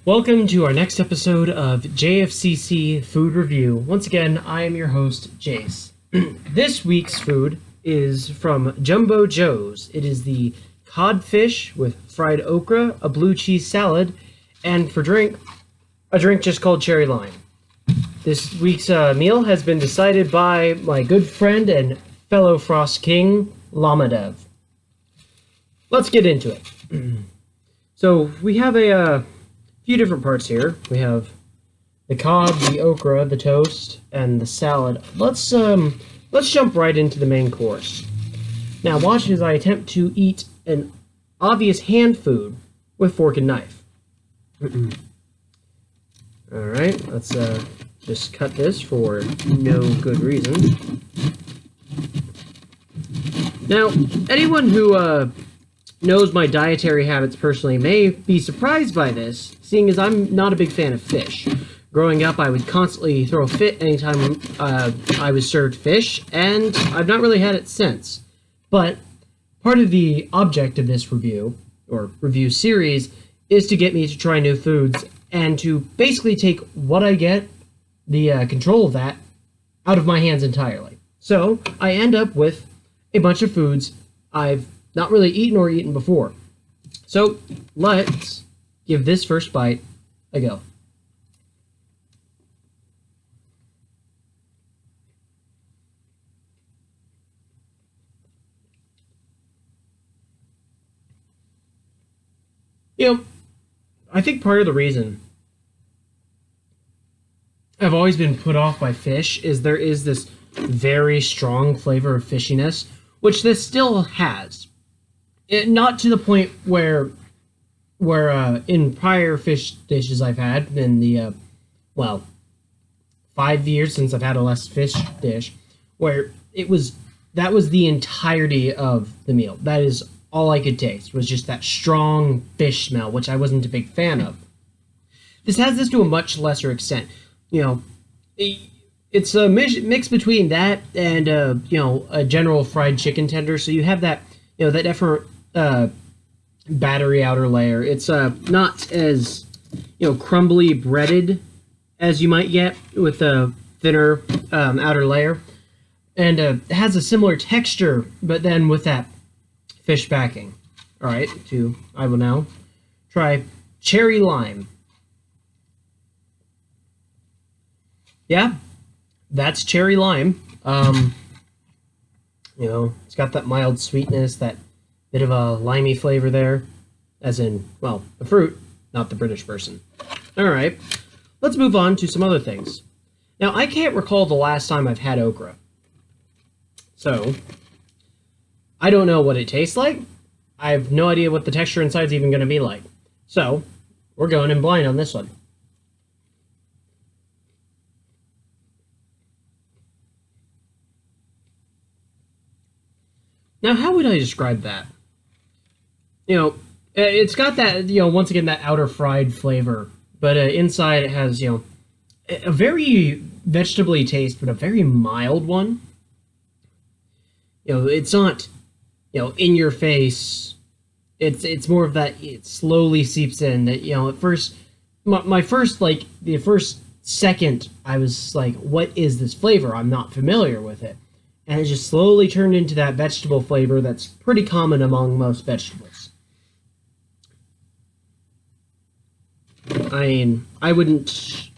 Welcome to our next episode of JFCC Food Review. Once again, I am your host, Jace. This week's food is from Jumbo Joe's. It is the codfish with fried okra, a blue cheese salad, and for drink, a drink just called cherry lime. This week's meal has been decided by my good friend and fellow Frost King, Lamadev. Let's get into it. So we have a few different parts here. We have the cod, the okra, the toast, and the salad. Let's jump right into the main course. Now watch as I attempt to eat an obvious hand food with fork and knife. Alright, let's just cut this for no good reason. Now, anyone who knows my dietary habits personally may be surprised by this, seeing as I'm not a big fan of fish. Growing up, I would constantly throw a fit anytime I was served fish, and I've not really had it since. But part of the object of this review, or review series, is to get me to try new foods, and to basically take what I get, the control of that, out of my hands entirely. So, I end up with a bunch of foods I've not really eaten or eaten before. So, let's give this first bite a go. You know, I think part of the reason I've always been put off by fish is there is this very strong flavor of fishiness, which this still has. Not to the point where in prior fish dishes I've had, in the, 5 years since I've had a less fish dish, where that was the entirety of the meal. That is all I could taste, was just that strong fish smell, which I wasn't a big fan of. This has this to a much lesser extent. You know, it's a mix between that and, a general fried chicken tender, so you have that, that different battery outer layer. It's not as crumbly breaded as you might get with a thinner outer layer, and it has a similar texture, but then with that fish backing. All right, I will now try cherry lime. Yeah, that's cherry lime. It's got that mild sweetness, that bit of a limey flavor there, as in, well, the fruit, not the British person. Alright, let's move on to some other things. Now, I can't recall the last time I've had okra. So, I don't know what it tastes like. I have no idea what the texture inside is even going to be like. So, we're going in blind on this one. Now, how would I describe that? It's got that, once again, that outer fried flavor, but inside it has, a very vegetably taste, but a very mild one. It's not, in your face. It's more of that, it slowly seeps in. That, at first, my first, the first second, I was like, what is this flavor? I'm not familiar with it. And it just slowly turned into that vegetable flavor that's pretty common among most vegetables. I mean, I'm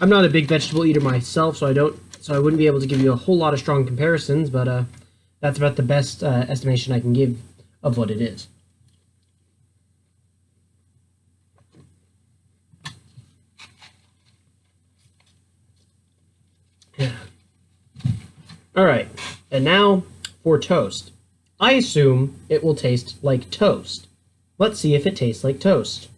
not a big vegetable eater myself, so I wouldn't be able to give you a whole lot of strong comparisons, but that's about the best estimation I can give of what it is. Alright, and now for toast. I assume it will taste like toast. Let's see if it tastes like toast.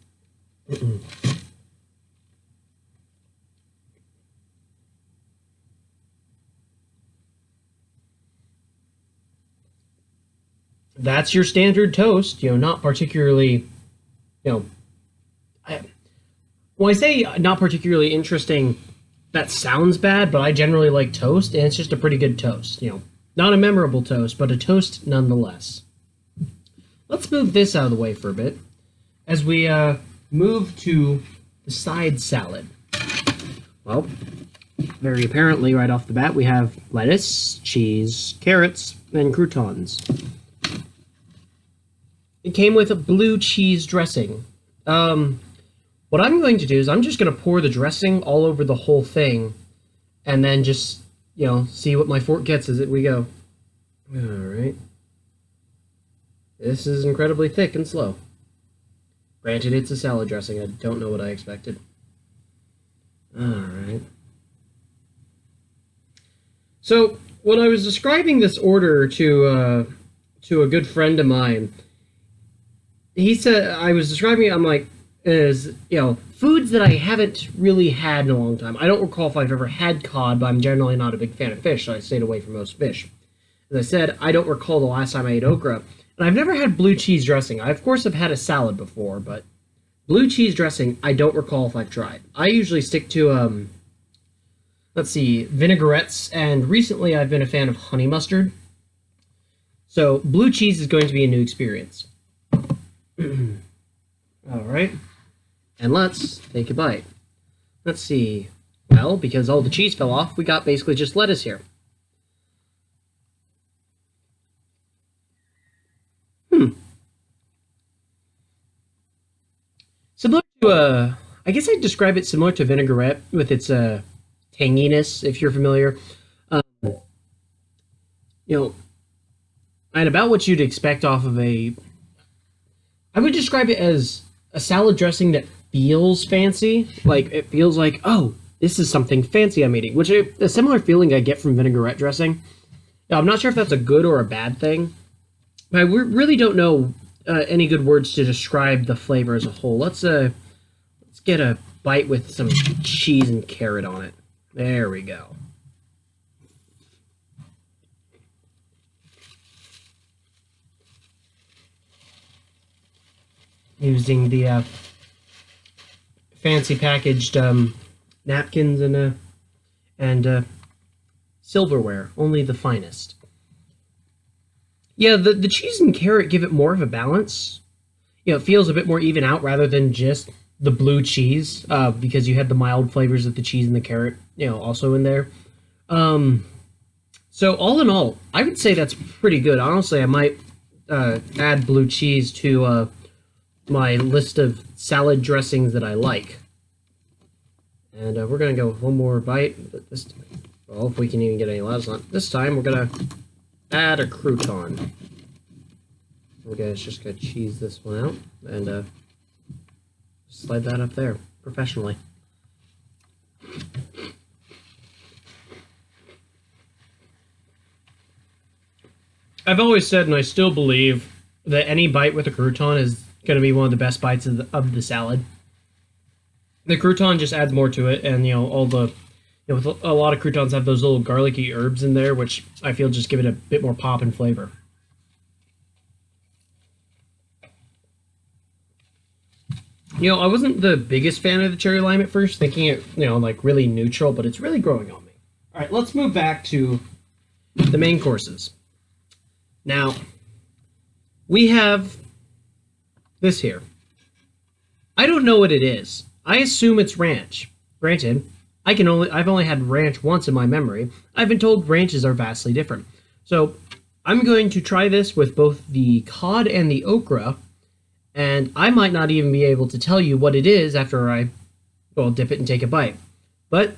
That's your standard toast, not particularly, when I say not particularly interesting, that sounds bad, but I generally like toast, and it's just a pretty good toast, Not a memorable toast, but a toast nonetheless. Let's move this out of the way for a bit, as we move to the side salad? Well, very apparently, right off the bat, we have lettuce, cheese, carrots, and croutons. It came with a blue cheese dressing. What I'm going to do is I'm just going to pour the dressing all over the whole thing, and then just, see what my fork gets as we go. Alright. This is incredibly thick and slow. Granted, it's a salad dressing. I don't know what I expected. Alright. So, when I was describing this order to a good friend of mine, he said, I was describing it, I'm like, foods that I haven't really had in a long time. I don't recall if I've ever had cod, but I'm generally not a big fan of fish, so I stayed away from most fish. As I said, I don't recall the last time I ate okra. And I've never had blue cheese dressing. I, of course, have had a salad before, but blue cheese dressing, I don't recall if I've tried. I usually stick to, let's see, vinaigrettes, and recently I've been a fan of honey mustard. So, blue cheese is going to be a new experience. Alright. And let's take a bite. Let's see. Well, because all the cheese fell off, we got basically just lettuce here. Similar to, I guess I'd describe it similar to vinaigrette with its tanginess, if you're familiar. And about what you'd expect off of I would describe it as a salad dressing that feels fancy. Like, it feels like, oh, this is something fancy I'm eating, which is a similar feeling I get from vinaigrette dressing. Now, I'm not sure if that's a good or a bad thing, but I really don't know any good words to describe the flavor as a whole. Let's get a bite with some cheese and carrot on it. There we go. Using the fancy packaged napkins and silverware, only the finest. Yeah, the cheese and carrot give it more of a balance. It feels a bit more even out rather than just the blue cheese, because you had the mild flavors of the cheese and the carrot, also in there. So all in all, I would say that's pretty good. Honestly, I might add blue cheese to my list of salad dressings that I like. And we're going to go with one more bite. But this time, well, if we can even get any laughs on. This time, we're going to add a crouton. Okay, just going to cheese this one out. And slide that up there, professionally. I've always said, and I still believe, that any bite with a crouton is going to be one of the best bites of the salad. The crouton just adds more to it, and all the with a lot of croutons have those little garlicky herbs in there, which I feel just give it a bit more pop and flavor. I wasn't the biggest fan of the cherry lime at first, thinking it like really neutral, but it's really growing on me. All right, let's move back to the main courses. Now, we have this here. I don't know what it is. I assume it's ranch. Granted, I've only had ranch once in my memory. I've been told ranches are vastly different. So, I'm going to try this with both the cod and the okra, and I might not even be able to tell you what it is after I, dip it and take a bite. But,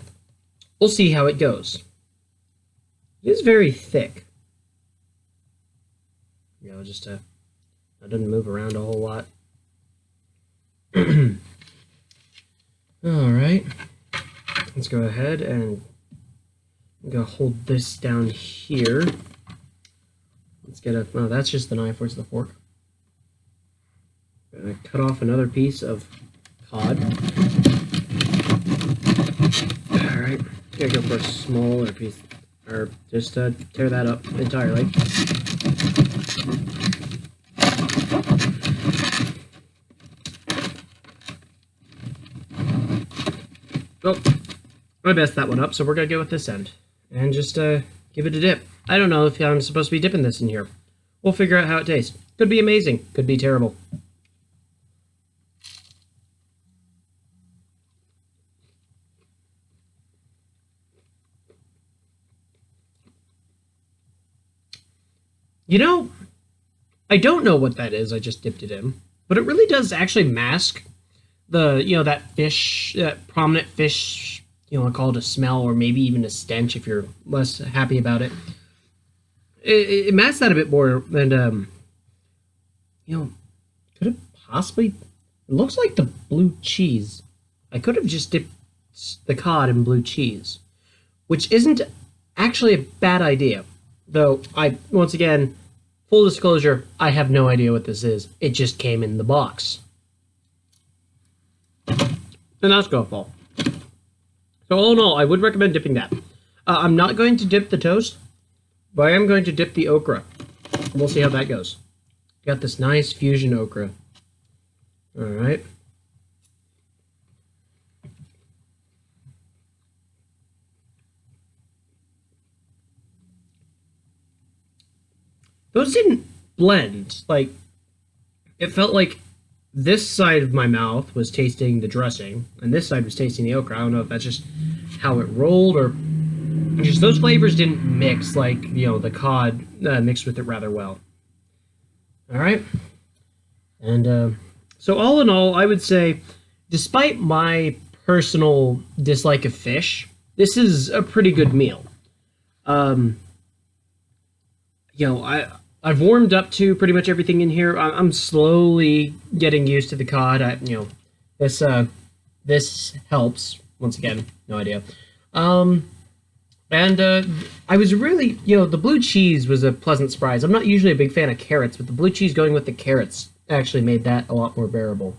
we'll see how it goes. It is very thick. Just it doesn't move around a whole lot. Alright. Let's go ahead and I'm going to hold this down here. Let's get a... Oh, that's just the knife. Where's the fork? I'm going to cut off another piece of cod. Alright. Gonna go for a smaller piece. Or just tear that up entirely. Oh, I messed that one up, so we're going to go with this end. And just give it a dip. I don't know if I'm supposed to be dipping this in here. We'll figure out how it tastes. Could be amazing. Could be terrible. You know, I don't know what that is. I just dipped it in, but it really does actually mask the that fish, that prominent fish. I call it a smell or maybe even a stench if you're less happy about it. It masks that a bit more, and could it possibly? It looks like the blue cheese. I could have just dipped the cod in blue cheese, which isn't actually a bad idea. Though once again, full disclosure, I have no idea what this is. It just came in the box. And that's Go-Fall. So all in all, I would recommend dipping that. I'm not going to dip the toast, but I am going to dip the okra. We'll see how that goes. Got this nice fusion okra. All right. Those didn't blend. Like, it felt like this side of my mouth was tasting the dressing, and this side was tasting the okra. I don't know if that's just how it rolled, or just those flavors didn't mix like, the cod mixed with it rather well. All right. And so all in all, I would say, despite my personal dislike of fish, this is a pretty good meal. I've warmed up to pretty much everything in here. I'm slowly getting used to the cod. This helps. Once again, no idea. I was really, the blue cheese was a pleasant surprise. I'm not usually a big fan of carrots, but the blue cheese going with the carrots actually made that a lot more bearable.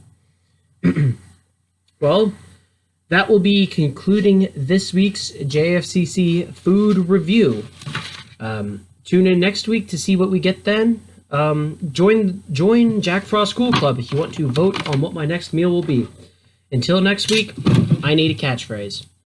Well, that will be concluding this week's JFCC food review. Tune in next week to see what we get then. Join Jack Frost Cool Club if you want to vote on what my next meal will be. Until next week, I need a catchphrase.